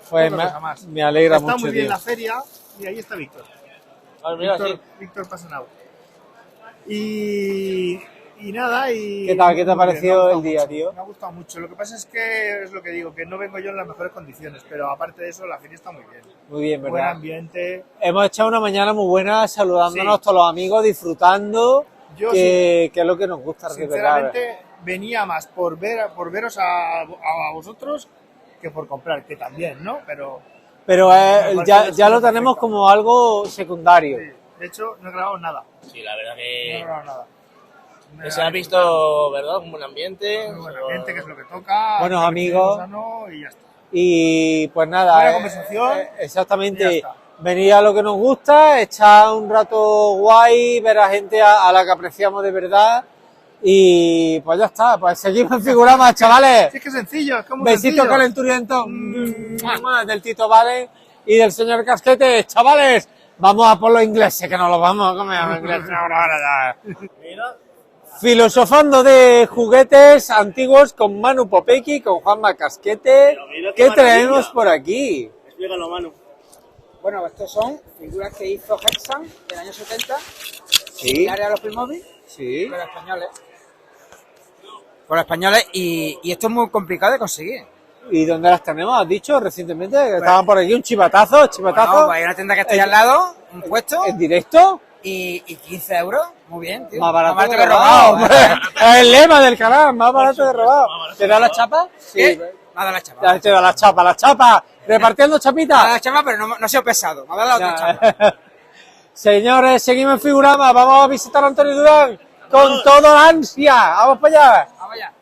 Pues Poca cosa más. me alegra Está mucho, muy bien tío. la feria y ahí está Víctor. Ah, mira, sí. Víctor Pasanau. Y nada, y... ¿Qué tal? ¿Qué te ha muy bien, parecido me ha el gustado día, mucho, tío? Me ha gustado mucho. Lo que pasa es que, es lo que digo, que no vengo yo en las mejores condiciones, pero aparte de eso, la feria está muy bien. Muy bien, Buen ¿verdad? ambiente. Hemos echado una mañana muy buena saludándonos Sí. todos los amigos, disfrutando, Yo que es lo que nos gusta, de verdad. Sinceramente, venía más por veros a vosotros que por comprar, que también, ¿no? Pero Pero me parece ya lo perfecto. tenemos como algo secundario. Sí. De hecho, no he grabado nada. Sí, la verdad No he que grabado nada. se ha visto, ¿verdad? Un buen ambiente. Muy buen ambiente, que es lo que toca. Buenos que amigos. sano y ya está. Y pues nada, Buena conversación, y ya exactamente, está. venir a lo que nos gusta, echar un rato guay, ver a gente a la que apreciamos de verdad y pues ya está, pues seguimos en Figurama, chavales. Sí, es que es sencillo, es como Besitos sencillo. calenturientos del Tito Vale y del señor Casquete, chavales, vamos a por los ingleses, que nos los vamos a comer a los ingleses ahora ya. Mira, Filosofando de juguetes antiguos con Manu Popeki, con Juanma Casquete. mira qué ¿Qué traemos maravilla. por aquí? explícalo, Manu. Bueno, estos son figuras que hizo Hexan del año 70, Sí. similares a los Playmobil, Sí. pero españoles. Por españoles, y esto es muy complicado de conseguir. ¿Y dónde las tenemos? ¿Has dicho recientemente que estaban por aquí? Un chivatazo, Bueno, pues hay una tienda que está ahí al lado, un puesto, ¿En directo? y 15 euros. Muy bien, tío. Más barato que que he robado. ¿eh? Es el lema del canal, más barato que robado. ¿Te da la chapa? ¿Qué? Me ha dado la chapa. Ya te da la chapa. Repartiendo Me ha dado chapitas. la chapa, pero no ha sido pesado. Me ha dado la otra chapa. Señores, seguimos en Figurama. Vamos a visitar a Antonio Durán con toda la ansia. Vamos para allá. Vamos allá.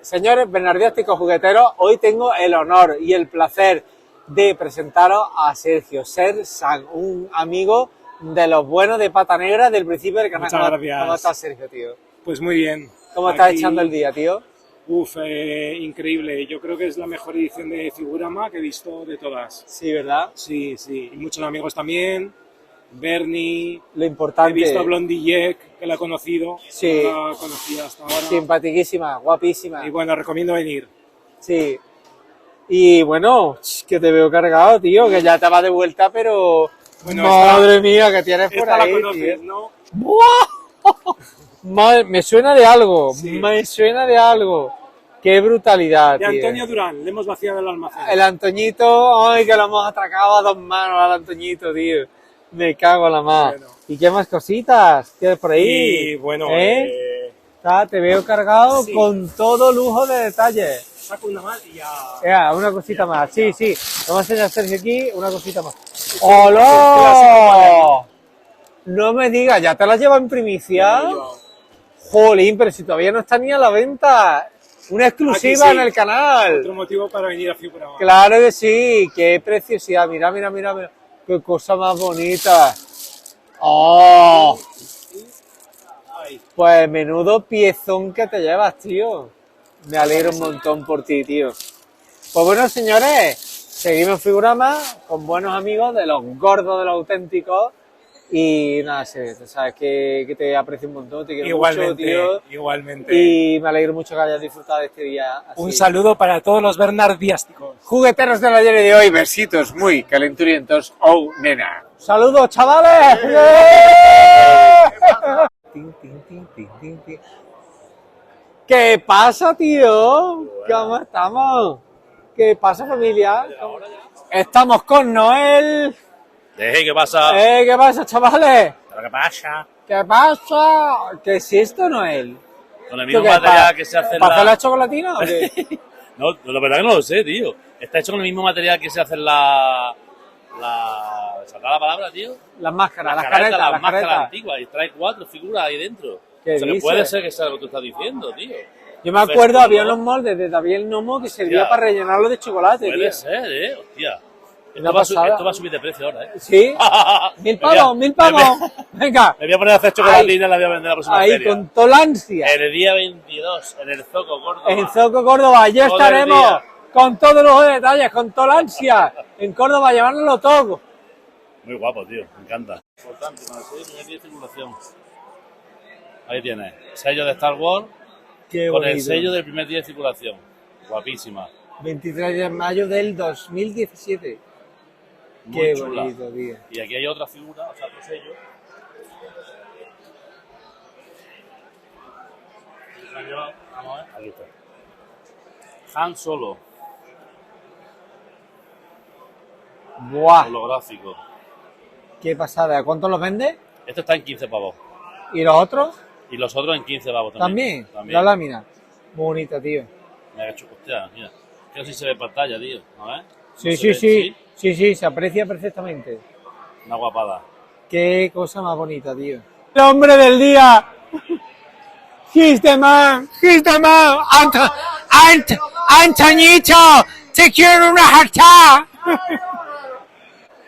Señores bernardiásticos jugueteros, hoy tengo el honor y el placer de presentaros a Sergio San, un amigo de los buenos de Pata Negra del principio del canal. Muchas gracias. ¿Cómo estás, Sergio, tío? Pues muy bien. ¿Cómo estás Aquí- echando el día, tío? Uf, increíble. Yo creo que es la mejor edición de Figurama que he visto de todas. Sí, ¿verdad? Sí, sí. Y muchos amigos también. Bernie. Lo He importante. visto a Blondie Jack, que la he conocido. Sí. No la conocía hasta ahora. Simpatiquísima, guapísima. Y bueno, recomiendo venir. Sí. Y bueno, que te veo cargado, tío, que ya te vas de vuelta, pero... Bueno, madre mía, que tienes por Esta ahí, la conoces, tío. ¿no? ¡Buah! Me suena de algo, Sí. me suena de algo. Qué brutalidad, De tío. Antonio Durán. Le hemos vaciado el almacén. El Antoñito, ay, que lo hemos atracado a dos manos al Antoñito, tío. Me cago en la mar. Bueno. ¿Y qué más cositas tienes por ahí? Y bueno, Te veo cargado sí. con todo lujo de detalles. saco una más y ya. Ya, una cosita más. Sí, sí. Vamos a enseñar a Sergio aquí una cosita más. clásico ¡Hola! No me digas, ¿ya te la llevo en primicia? Yo- Jolín, pero si todavía no está ni a la venta. Una exclusiva Aquí sí. en el canal. Otro motivo para venir a Figurama. Claro que sí, qué preciosidad. Mira, mira, mira, mira. Qué cosa más bonita. ¡Oh! Ay, Pues menudo piezón que te llevas, tío. Me alegro un montón por ti, tío. Pues bueno, señores, seguimos en Figurama con buenos amigos de los gordos, de los auténticos. Y nada, sí, sabes que te aprecio un montón, te quiero igualmente, mucho, tío. igualmente. Y me alegro mucho que hayas disfrutado de este día. Así. Un saludo para todos los bernardiásticos. Jugueteros del ayer y de hoy, besitos muy calenturientos. Oh, nena. Saludos, chavales. Tin, tin, tin, tin, tin, tin. ¿Qué pasa, tío? ¿Cómo estamos? ¿Qué pasa, familia? Estamos con Noel. ¿Qué pasa? ¿Qué pasa, chavales? ¿Pero qué pasa? ¿Qué pasa? ¿Qué es esto, Noel? Con el ¿Tú mismo qué, material que se hace en ¿Para hacer la la... chocolatina o qué? No, la verdad que no lo sé, tío. Está hecho con el mismo material que se hace en la... ¿Saldrá la palabra, tío? Las máscaras, las caretas, caretas, las las máscaras caretas. antiguas. Y trae 4 figuras ahí dentro. ¿Qué O sea, que dices? puede ser que sea lo que tú estás diciendo, tío. Yo me acuerdo, había unos moldes de David el Nomo que servía Hostia. para rellenarlo de chocolate, Puede tío. ser, hostia. Una Esto pasada. va a subir de precio ahora, ¿Sí? 1000 pavos, 1000 pavos. Venga. Me voy a poner a hacer chocolatina y la voy a vender la próxima Ahí, feria. con tolancia. El día 22, en el Zoco, Córdoba. En Zoco, Córdoba, allí Todo el estaremos día. con todos los detalles, con tolancia. En Córdoba, llevárnoslo todo. Muy guapo, tío, me encanta. Importante, con el sello de primer día de circulación. Ahí tienes, sello de Star Wars Qué con el bonito. sello del primer día de circulación. Guapísima. 23 de mayo del 2017. Muy Qué chula. bonito, tío. Y aquí hay otra figura, o sea, otro sello. Vamos a ver. Aquí está. Han Solo. Buah, Holográfico. qué pasada. ¿Cuánto los vende? Esto está en 15 pavos. ¿Y los otros? Y los otros en 15 pavos ¿También? también. La lámina. Muy bonita, tío. Me ha hecho hostia, mira. Que no sé si se ve pantalla, tío. A ver. Sí, No se sí, ve, sí. Sí, sí, se aprecia perfectamente. Una guapada. Qué cosa más bonita, tío. El hombre del día. He's the man. He's the man. Antoñito, te quiero una jarta.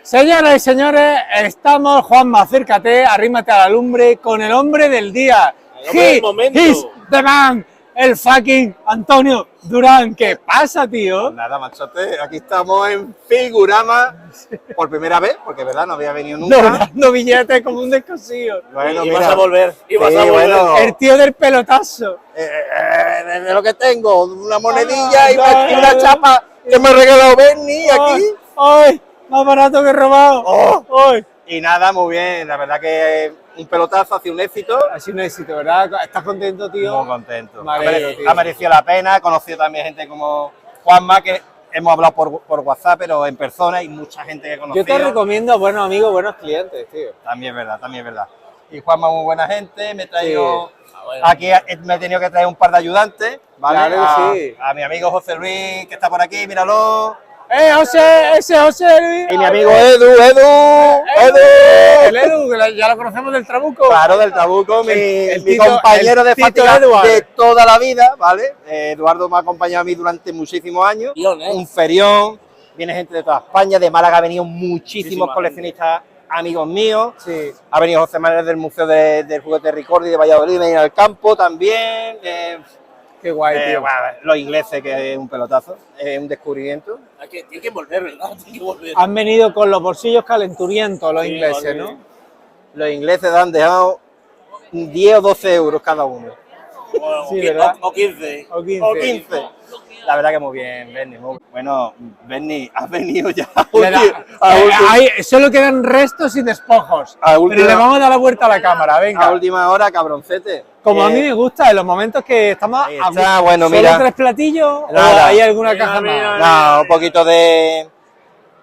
Señoras y señores, estamos, Juanma, acércate, arrímate a la lumbre con el hombre del día. El hombre del momento. He's the man. El fucking Antonio Durán. ¿Qué pasa, tío? Nada, machote, aquí estamos en Figurama por primera vez, porque verdad no había venido nunca. Doblando billetes como un descosido. Bueno, Y mira, vas a volver. Y vas sí, a volver. bueno, El tío del pelotazo. de lo que tengo, una monedilla Ah, y una no. chapa que me ha regalado Bernie aquí. ¡Ay! Más barato que robado. Oh. ¡Ay! Y nada, muy bien, la verdad que un pelotazo ha sido un éxito. Ha sido un éxito, ¿verdad? ¿Estás contento, tío? Muy contento. Me alegro, tío. Ha merecido la pena, he conocido también gente como Juanma, que hemos hablado por WhatsApp, pero en persona hay mucha gente que he conocido. Yo te recomiendo a buenos amigos, buenos clientes, tío. También es verdad, también es verdad. Y Juanma muy buena gente, me he traído... Sí. Aquí me he tenido que traer un par de ayudantes, ¿vale? Claro que sí. A mi amigo José Luis, que está por aquí, míralo. José! ¡Ese José Luis! Y mi amigo Edu. El Edu, que ya lo conocemos del Trabuco. Claro, del Trabuco, mi Tito- compañero el de Tito fatiga Edward. de toda la vida, ¿vale? Eduardo me ha acompañado a mí durante muchísimos años. Un ferión, viene gente de toda España, de Málaga ha venido muchísimos coleccionistas amigos míos. Sí. Ha venido José Manuel del Museo del Juguete Ricordi de Valladolid, venir al campo también. Qué guay, tío. Bueno, los ingleses, que es un pelotazo, es un descubrimiento. Tiene que volver, ¿verdad? Tiene que volver. Han venido con los bolsillos calenturientos los ingleses, ¿no? Los ingleses han dejado 10 o 12 euros cada uno. Sí, ¿verdad? O 15. O 15. O 15. La verdad que muy bien, Bernie. Bueno, Bernie, has venido ya. Le da- ahí solo quedan restos y despojos. A última- Pero le vamos a dar la vuelta a la cámara, A venga. última hora, cabroncete. Como a mí me gusta, en los momentos que estamos Ahí está, bueno, ¿solo mira. 3 platillos Nada. o hay alguna caja más? No, un poquito de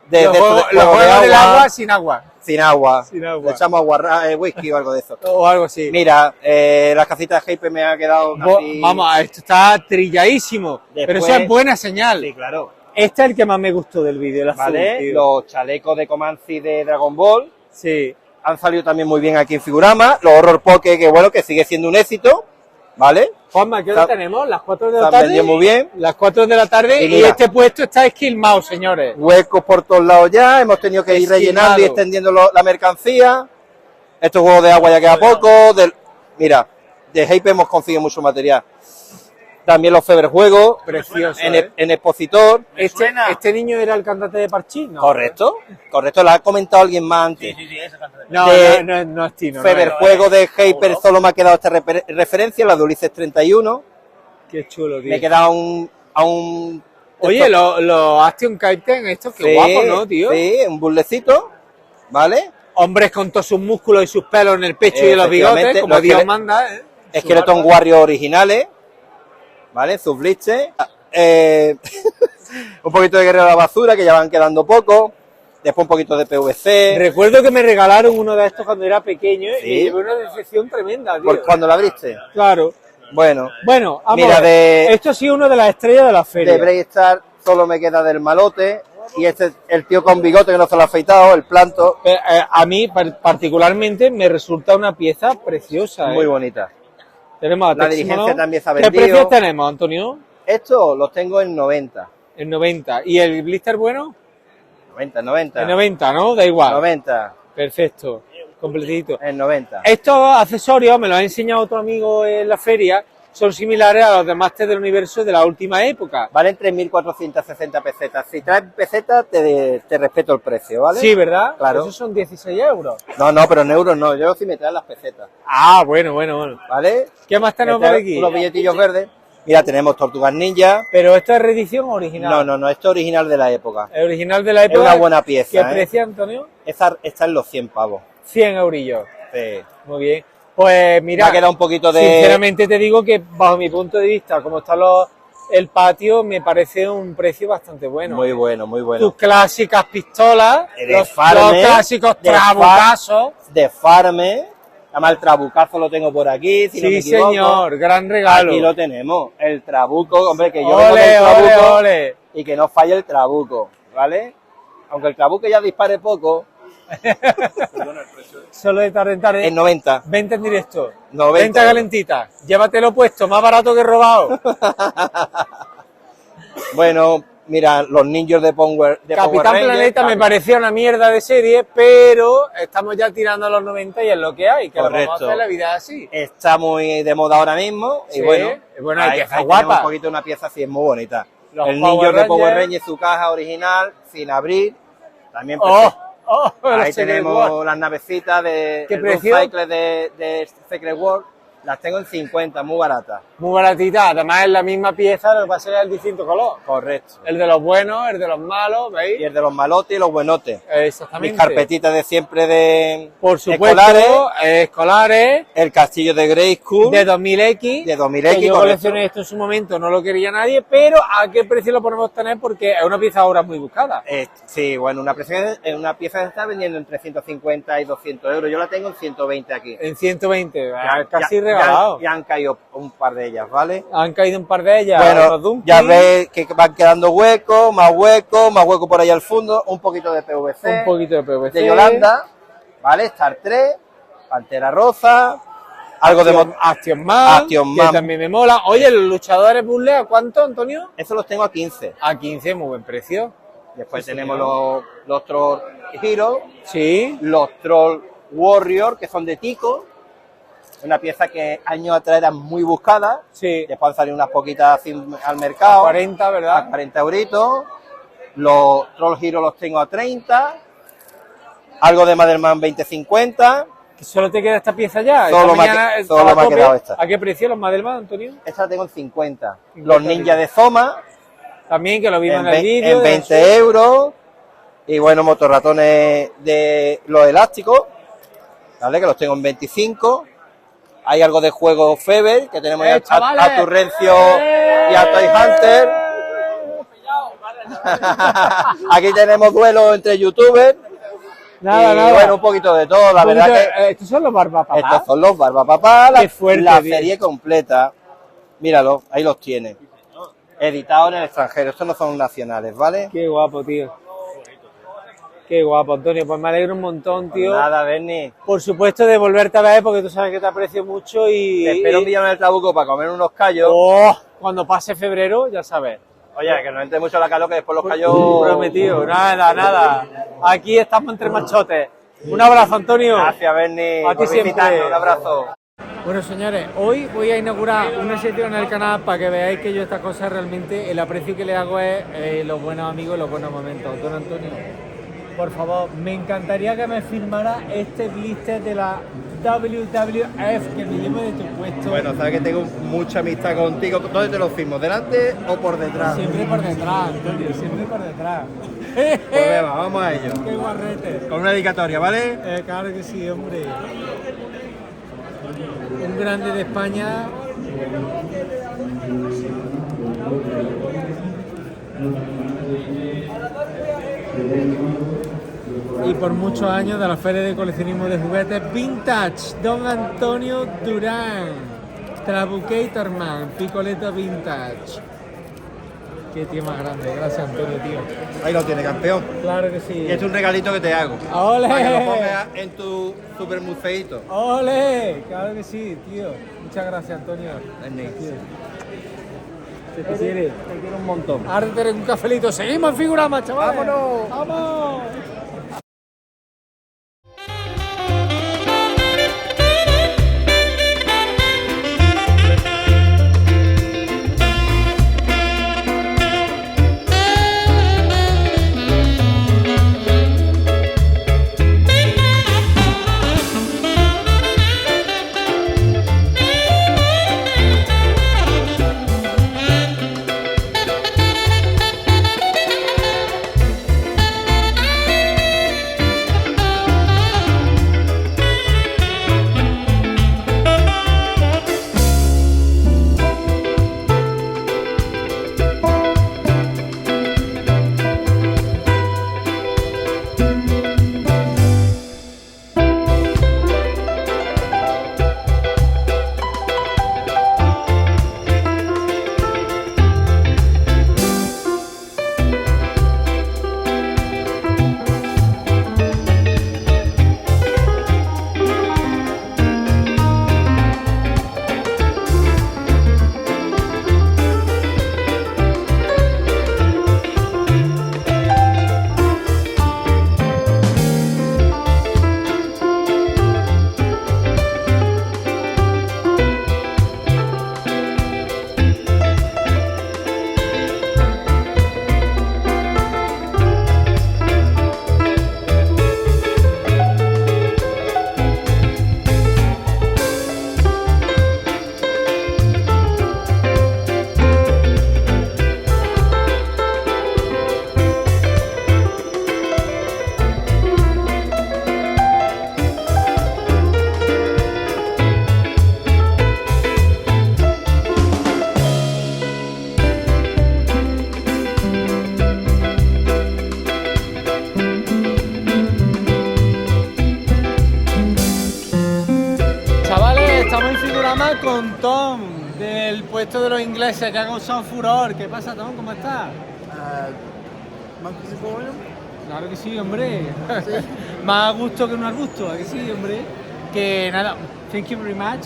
Los juegos del agua sin agua. Sin agua. Sin agua. Le echamos whisky o algo de eso. O algo así. Mira, las casitas de Hype me ha quedado casi... Vamos, esto está trilladísimo. Pero Después- eso es buena señal. Sí, claro. Este es el que más me gustó del vídeo, el azul, ¿Vale? tío. Los chalecos de Comanche de Dragon Ball Sí. han salido también muy bien aquí en Figurama. Los Horror Poke, que bueno, que sigue siendo un éxito, ¿vale? Juanma, ¿qué hora Está- tenemos? Las 4 de se la han tarde. vendido muy bien. Las 4 de la tarde Y y, mira. este puesto está esquilmado, señores. Huecos por todos lados ya, hemos tenido que ir Esquilmado. rellenando y extendiendo la mercancía. Estos juegos de agua ya queda poco. Mira, de Hype hemos conseguido mucho material. También los Feber Juegos, Precioso, en Expositor. Este niño era el cantante de Parchís, ¿no? Correcto, lo ha comentado alguien más antes. No, De no es Tino. Feber no, Juego de Hyper solo me ha quedado esta referencia, la de Ulises 31. Qué chulo, tío. Me he quedado a un Oye, los Action Captain, estos, qué Sí, guapos, ¿no, tío? Sí, un burlecito, ¿vale? Hombres con todos sus músculos y sus pelos en el pecho y en los bigotes, Efectivamente, como los Dios esquele- manda, ¿eh? Skeleton Warrior originales, ¿vale? Sus blitzes. Un poquito de Guerrero a la Basura, que ya van quedando pocos. Después un poquito de PVC. Recuerdo que me regalaron uno de estos cuando era pequeño y Sí. me llevé una decepción tremenda, tío. Cuando lo abriste. Claro. Bueno, Bueno, vamos Mira, a ver. Esto ha sido una de las estrellas de la feria. de Braystar solo me queda del malote. Y el tío con bigote que no se lo ha afeitado, el planto. A mí particularmente me resulta una pieza preciosa. Muy bonita. Tenemos a La Teximono. dirigencia también se ha ¿Qué vendido. precios tenemos, Antonio? Estos los tengo en 90. En 90. ¿Y el blister bueno? 90. En 90, ¿no? Da igual. 90. Perfecto. Completito. En 90. Estos accesorios, me los ha enseñado otro amigo en la feria, son similares a los de Máster del Universo de la última época. Valen 3.460 pesetas. Si traes pesetas, te respeto el precio, ¿vale? Sí, ¿verdad? Claro. Esos son 16 euros. No, pero en euros no. Yo sí me traen las pesetas. Ah, bueno. ¿Vale? ¿Qué más tenemos por aquí? Unos billetillos verdes. Mira, tenemos Tortugas Ninja. Pero esta es reedición o original. No, esto es original de la época. El original de la época. Es una buena pieza. ¿Qué precio, Antonio? Está en los 100 pavos. 100 eurillos. Sí. Muy bien. Pues mira, me ha quedado un poquito de... Sinceramente te digo que bajo mi punto de vista, como está el patio, me parece un precio bastante bueno. Muy bueno, muy bueno. Tus clásicas pistolas, De los Farmer, clásicos de trabucazos. De Farmer. Además el trabucazo lo tengo por aquí, si no me Sí, equivoco. señor, gran regalo. Aquí lo tenemos, el trabuco, hombre, que yo Ole, vengo del trabuco ole, ole. y que no falle el trabuco, ¿vale? Aunque el trabuco ya dispare poco, Solo de tarde en tarde. es 90. Venta en directo. 90. Venta calentita. Llévatelo puesto, más barato que robado. Bueno, mira, los ninjas de Power Capitán Planeta me parecía una mierda de serie, pero estamos ya tirando a los 90 y es lo que hay, que lo vamos a Correcto. hacer, la vida es así. Está muy de moda ahora mismo y Sí, bueno, hay ahí piezas tenemos guapas. un poquito una pieza así, es muy bonita. Los El Power ninja de Power Rangers. Rangers, su caja original, sin abrir, también ¡Oh! ¡Oh! Ahí Los Secret tenemos Wars. las navecitas de ¿Qué el precio? Cycle de Secret World. Las tengo en 50, muy baratas. Muy baratita, además es la misma pieza, lo que pasa es el distinto color. Correcto. El de los buenos, el de los malos, ¿veis? Y el de los malotes y los buenotes. Exactamente. Mis carpetitas de siempre de Por supuesto, escolares. escolares. El castillo de Grey School. De 2000X. De 2000X, Que yo correcto. coleccioné esto en su momento, no lo quería nadie, pero ¿a qué precio lo podemos tener? Porque es una pieza ahora muy buscada. Sí, bueno, una pieza se está vendiendo entre 150 y 200 euros. Yo la tengo en 120 aquí. En 120, Ya- casi ya- regalado. Ya han caído un par de ellas, ¿vale? Han caído un par de ellas. Bueno, los Dumpy. ya ves que van quedando huecos, más hueco por ahí al fondo, un poquito de PVC. Un poquito de PVC. De Yolanda, ¿vale? Star 3, Pantera Rosa, algo de Action Man, Action que Man. también me mola. Oye, los luchadores puzzle, ¿a cuánto, Antonio? Eso los tengo a 15. A 15, muy buen precio. Después Sí, tenemos señor. los Troll Hero, Sí. los Troll Warrior, que son de Tico. Una pieza que años atrás era muy buscada. Sí. Después han salido unas poquitas así al mercado. 40, ¿verdad? A 40 euritos. Los Troll Hero los tengo a 30. Algo de Motherman 20-50. Que solo te queda esta pieza ya. Solo Esta me ha mañana que- estaba solo a me ha tope. quedado esta. ¿A qué precio los Madelman, Antonio? Esta la tengo en 50. Los ninjas de Zoma También, que lo vimos en, en, el vídeo. en 20 euros. Y bueno, motorratones de los elásticos, ¿vale? Que los tengo en 25. Hay algo de juego Feber, que tenemos ya chavales! a Turrencio y a Toy Hunter. Aquí tenemos duelos entre youtubers. Nada, y nada. bueno, un poquito de todo, la Un verdad poquito- que estos son los barbapapás. estos son los Barbapapá, Qué fuerte, la tío. serie completa. Míralo, ahí los tiene. Editados en el extranjero, estos no son nacionales, ¿vale? Qué guapo, tío. Qué guapo, Antonio. Pues me alegro un montón, tío. Nada, Berni. Por supuesto, de volverte a ver, porque tú sabes que te aprecio mucho y... Te espero un día en el Trabuco para comer unos callos. Oh, cuando pase febrero, ya sabes. Oye, que no entre mucho la calor, que después los callos... Prometido, nada, nada. Aquí estamos entre machotes. Un abrazo, Antonio. Gracias, Berni. A ti por siempre. visitarnos. Un abrazo. Bueno, señores, hoy voy a inaugurar una sección en el canal para que veáis que yo estas cosas realmente, el aprecio que le hago es los buenos amigos y los buenos momentos. Don Antonio, por favor, me encantaría que me firmara este blister de la WWF, que me lleve de tu puesto. Bueno, sabes que tengo mucha amistad contigo. ¿Dónde te lo firmo? ¿Delante o por detrás? Siempre por detrás, Antonio, siempre por detrás. Pues venga, vamos a ello. ¡Qué guarrete! Con una dedicatoria, ¿vale? Claro que sí, hombre. Un grande de España. Y por muchos años de la Feria de Coleccionismo de Juguetes Vintage, Don Antonio Durán, Trabucator Man, Picoleto Vintage. Qué tío más grande, gracias Antonio, tío. Ahí lo tiene, campeón. Claro que sí. Y este es un regalito que te hago. ¡Ole! Para que lo pongas en tu super museíto. ¡Ole! Claro que sí, tío. Muchas gracias, Antonio. Tío. Se te quiere. Te quiero un montón. Ahora te un cafelito. Seguimos en Figurama, chavales. ¡Vámonos! ¡Vamos! con Tom, del puesto de los ingleses, que ha causado furor. ¿Qué pasa, Tom? ¿Cómo estás? Claro que sí, hombre. Más a gusto que un arbusto, ¿a que sí, hombre? Que nada, thank you very much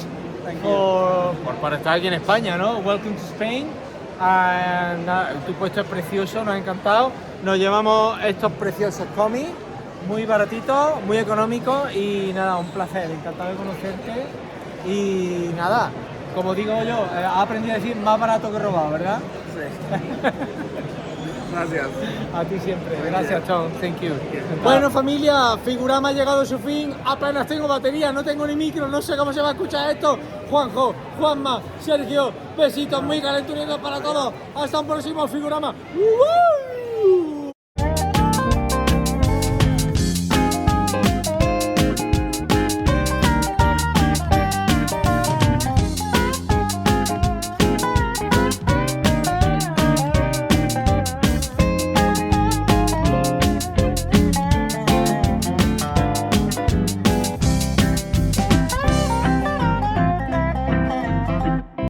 por estar aquí en España, ¿no? Welcome to Spain. Nada, tu puesto es precioso, nos ha encantado. Nos llevamos estos preciosos cómics, muy baratitos, muy económicos y nada, un placer, encantado de conocerte. Y nada, como digo yo, has aprendido a decir más barato que robado, ¿verdad? Sí. Gracias. A ti siempre. Gracias, Tom. Thank you. Bueno, familia, Figurama ha llegado a su fin. Apenas tengo batería, no tengo ni micro, no sé cómo se va a escuchar esto. Juanjo, Juanma, Sergio, besitos muy calenturientos para todos. Hasta un próximo Figurama.